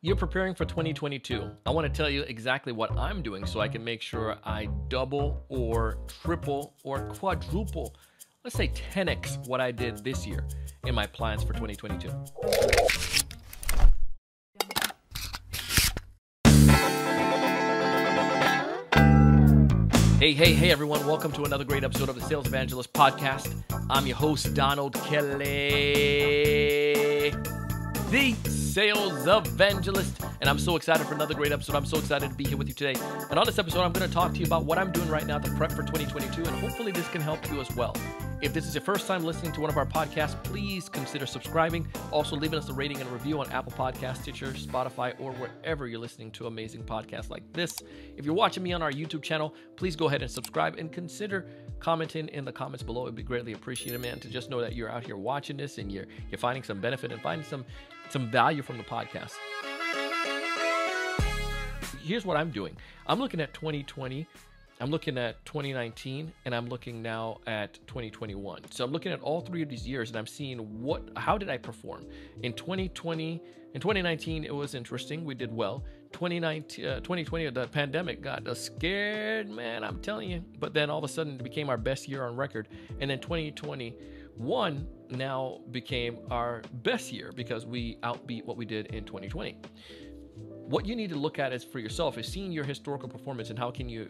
You're preparing for 2022. I want to tell you exactly what I'm doing so I can make sure I double or triple or quadruple, let's say 10x what I did this year in my plans for 2022. Hey, everyone. Welcome to another great episode of the Sales Evangelist Podcast. I'm your host, Donald Kelly, the Sales Evangelist, and I'm so excited for another great episode. I'm so excited to be here with you today. And on this episode, I'm going to talk to you about what I'm doing right now to prep for 2022, and hopefully this can help you as well. If this is your first time listening to one of our podcasts, please consider subscribing. Also, leaving us a rating and a review on Apple Podcasts, Stitcher, Spotify, or wherever you're listening to amazing podcasts like this. If you're watching me on our YouTube channel, please go ahead and subscribe and consider commenting in the comments below. It'd be greatly appreciated, man, to just know that you're out here watching this and you're finding some benefit and finding some value from the podcast. Here's what I'm doing. I'm looking at 2020. I'm looking at 2019, and I'm looking now at 2021. So I'm looking at all three of these years, and I'm seeing how did I perform? In 2019, it was interesting. We did well. 2020, the pandemic got us scared, man, I'm telling you. But then all of a sudden, it became our best year on record. And then 2021 now became our best year because we outbeat what we did in 2020. What you need to look at is for yourself is seeing your historical performance and how can you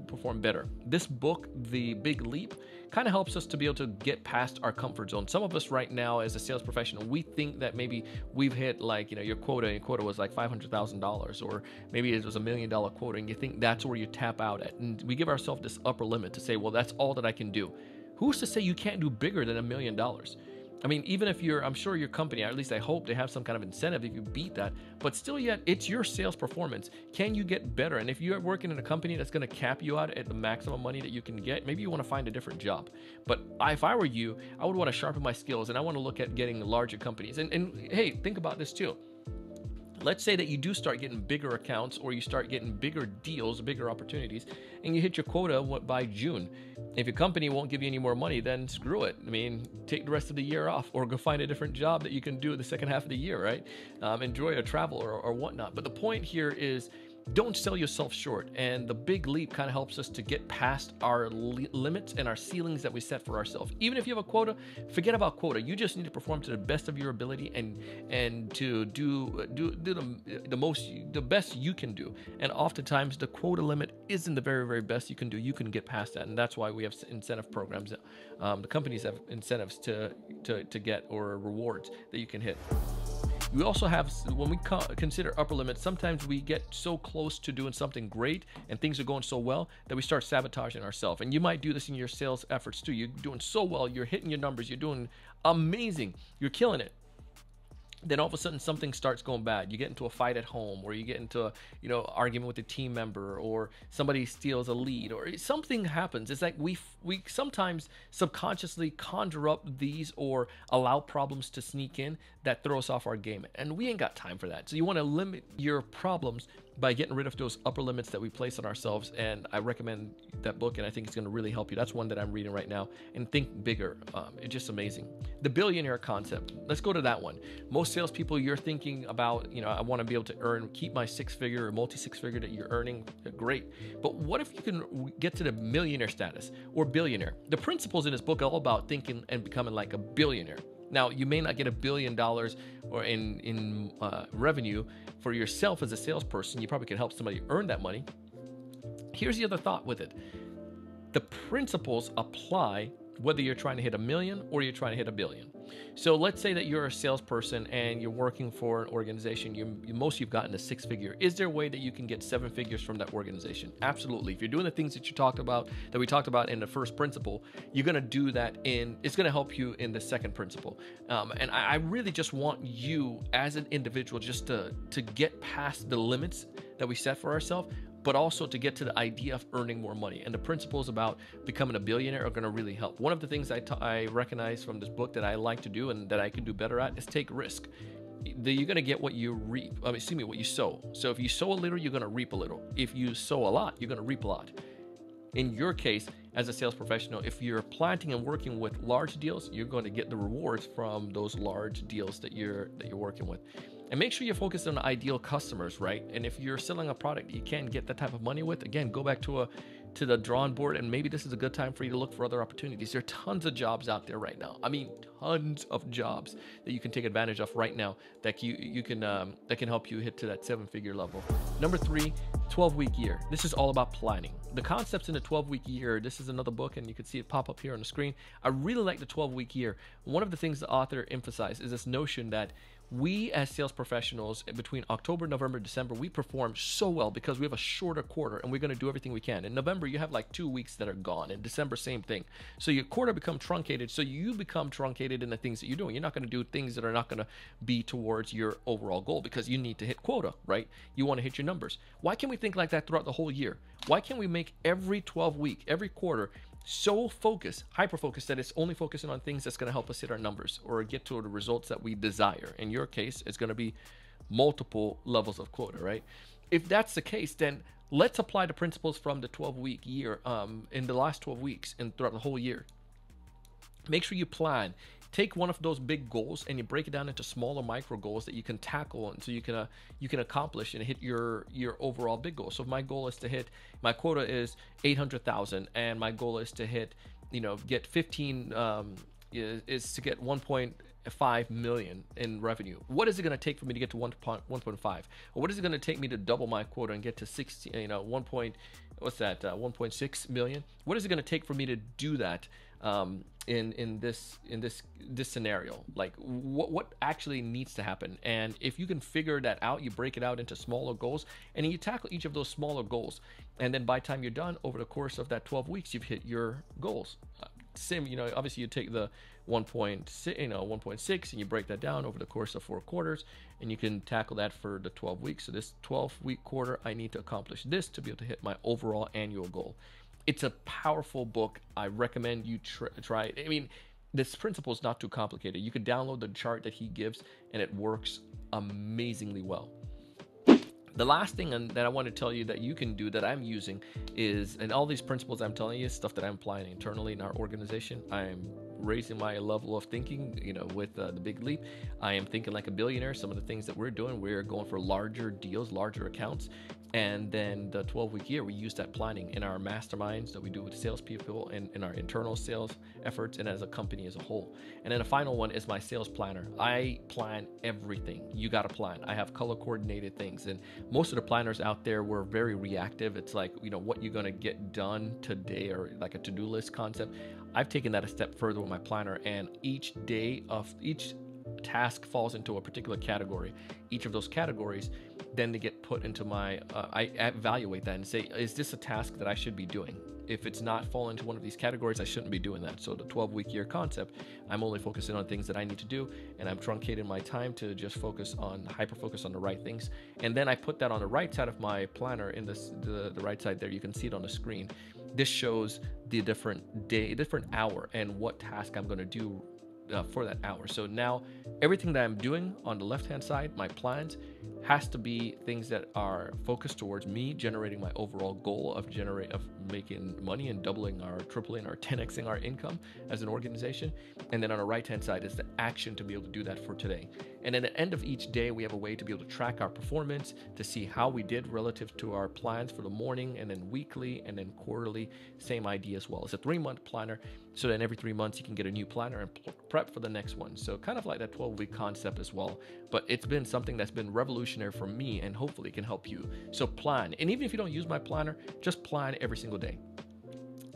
perform better. This book, The Big Leap, kind of helps us to be able to get past our comfort zone. Some of us right now as a sales professional, we think that maybe we've hit your quota was like $500,000, or maybe it was $1 million quota, and you think that's where you tap out at. And we give ourselves this upper limit to say, well, that's all that I can do. Who's to say you can't do bigger than $1 million? I mean, even if I'm sure your company, or at least I hope they have some kind of incentive if you beat that, but still yet, it's your sales performance. Can you get better? And if you're working in a company that's going to cap you out at the maximum money that you can get, maybe you want to find a different job. But if I were you, I would want to sharpen my skills, and I want to look at getting larger companies. And hey, think about this too. Let's say that you do start getting bigger accounts, or you start getting bigger deals, bigger opportunities, and you hit your quota by June. If your company won't give you any more money, then screw it. I mean, take the rest of the year off, or go find a different job that you can do the second half of the year, right? Enjoy a travel or whatnot. But the point here is, don't sell yourself short. And the Big Leap kind of helps us to get past our limits and our ceilings that we set for ourselves. Even if you have a quota, forget about quota. You just need to perform to the best of your ability and to do the best you can do. And oftentimes the quota limit isn't the very, very best you can do. You can get past that. And that's why we have incentive programs. The companies have incentives to get, or rewards that you can hit. We also have, when we consider upper limits, sometimes we get so close to doing something great and things are going so well that we start sabotaging ourselves. And you might do this in your sales efforts too. You're doing so well, you're hitting your numbers, you're doing amazing, you're killing it. Then all of a sudden something starts going bad. You get into a fight at home, or you get into argument with a team member, or somebody steals a lead, or something happens. It's like we sometimes subconsciously conjure up these or allow problems to sneak in that throw us off our game, and we ain't got time for that. So you want to limit your problems by getting rid of those upper limits that we place on ourselves. And I recommend that book, and I think it's going to really help you. That's one that I'm reading right now. And think bigger. It's just amazing. The Billionaire Concept. Let's go to that one. Most salespeople, you're thinking about, I want to be able to keep my six-figure or multi-six-figure that you're earning. Great. But what if you can get to the millionaire status or billionaire? The principles in this book are all about thinking and becoming like a billionaire. Now, you may not get $1 billion or in revenue for yourself as a salesperson. You probably can help somebody earn that money. Here's the other thought with it. The principles apply whether you're trying to hit $1 million or you're trying to hit $1 billion. So let's say that you're a salesperson and you're working for an organization. You've gotten a six-figure. Is there a way that you can get 7 figures from that organization? Absolutely. If you're doing the things that we talked about in the first principle, you're going to do that it's going to help you in the second principle. And I really just want you as an individual just to get past the limits that we set for ourselves, but also to get to the idea of earning more money. And the principles about becoming a billionaire are going to really help. One of the things I recognize from this book that I like to do and that I can do better at is take risk. You're going to get what you reap. What you sow. So if you sow a little, you're going to reap a little. If you sow a lot, you're going to reap a lot. In your case, as a sales professional, if you're planting and working with large deals, you're going to get the rewards from those large deals that you're working with. And make sure you're focused on ideal customers, right? And if you're selling a product you can't get that type of money with, again, go back to the drawing board, and maybe this is a good time for you to look for other opportunities. There are tons of jobs out there right now. I mean, tons of jobs that you can take advantage of right now that you can that can help you hit to that 7-figure level. Number 3, 12-week year. This is all about planning. The concepts in the 12-week year, this is another book, and you can see it pop up here on the screen. I really like the 12-week year. One of the things the author emphasized is this notion that we as sales professionals between October, November, December, we perform so well because we have a shorter quarter, and we're going to do everything we can. In November, you have like 2 weeks that are gone. In December, same thing. So your quarter becomes truncated. So you become truncated in the things that you're doing. You're not going to do things that are not going to be towards your overall goal because you need to hit quota, right? You want to hit your numbers. Why can't we think like that throughout the whole year? Why can't we make every 12 week, every quarter so focused, hyper focused, that it's only focusing on things that's going to help us hit our numbers or get to the results that we desire? In your case, it's going to be multiple levels of quota, right? If that's the case, then let's apply the principles from the 12-week year in the last 12 weeks and throughout the whole year. Make sure you plan. Take one of those big goals and you break it down into smaller micro goals that you can tackle, and so you can accomplish and hit your overall big goal. So if my goal is to hit, my quota is 800,000, and my goal is to hit, get 15 is to get 1.5 million in revenue. What is it going to take for me to get to 1.5? Or what is it going to take me to double my quota and get to 1.6 million? What is it going to take for me to do that? In this scenario, like what actually needs to happen? And if you can figure that out, you break it out into smaller goals, and then you tackle each of those smaller goals, and then by the time you're done, over the course of that 12 weeks, you've hit your goals. Obviously you take the 1.6, and you break that down over the course of 4 quarters, and you can tackle that for the 12 weeks. So this 12-week quarter, I need to accomplish this to be able to hit my overall annual goal. It's a powerful book. I recommend you try it. I mean, this principle is not too complicated. You can download the chart that he gives, and it works amazingly well. The last thing that I want to tell you that you can do that I'm using is, and all these principles I'm telling you is stuff that I'm applying internally in our organization. I'm raising my level of thinking, with the big leap. I am thinking like a billionaire. Some of the things that we're doing, we're going for larger deals, larger accounts. And then the 12-week year, we use that planning in our masterminds that we do with salespeople and in our internal sales efforts and as a company as a whole. And then the final one is my sales planner. I plan everything. You got to plan. I have color coordinated things. And most of the planners out there were very reactive. It's like, what you're going to get done today, or like a to-do list concept. I've taken that a step further with my planner, and each task falls into a particular category. Each of those categories, then they get put into my, I evaluate that and say, is this a task that I should be doing? If it's not falling into one of these categories, I shouldn't be doing that. So the 12-week year concept, I'm only focusing on things that I need to do, and I'm truncating my time to just hyper focus on the right things. And then I put that on the right side of my planner, in the right side there. You can see it on the screen. This shows the different hour and what task I'm going to do for that hour. So now everything that I'm doing on the left-hand side, my plans, has to be things that are focused towards me generating my overall goal of making money and doubling or tripling or 10xing our income as an organization. And then on the right-hand side is the action to be able to do that for today. And at the end of each day, we have a way to be able to track our performance, to see how we did relative to our plans for the morning, and then weekly, and then quarterly. Same idea as well. It's a 3-month planner, so then every 3 months you can get a new planner and prep for the next one. So kind of like that 12-week concept as well. But it's been something that's been revolutionary for me, and hopefully it can help you. So plan. And even if you don't use my planner, just plan every single day.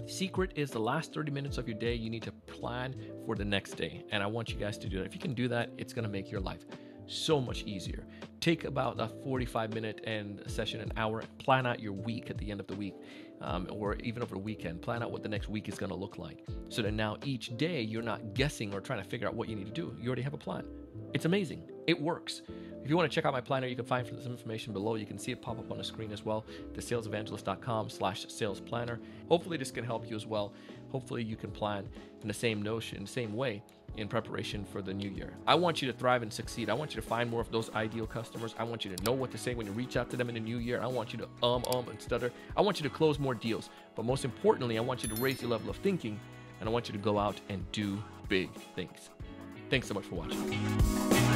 Secret is the last 30 minutes of your day, you need to plan for the next day. And I want you guys to do that. If you can do that, it's going to make your life so much easier. Take about a 45-minute session, an hour, plan out your week at the end of the week, or even over the weekend. Plan out what the next week is going to look like. So that now each day you're not guessing or trying to figure out what you need to do. You already have a plan. It's amazing. It works. If you want to check out my planner, you can find some information below. You can see it pop up on the screen as well, theSalesEvangelist.com/salesplanner. Hopefully this can help you as well. Hopefully you can plan in the same way in preparation for the new year. I want you to thrive and succeed. I want you to find more of those ideal customers. I want you to know what to say when you reach out to them in the new year. I want you to and stutter. I want you to close more deals. But most importantly, I want you to raise your level of thinking, and I want you to go out and do big things. Thanks so much for watching.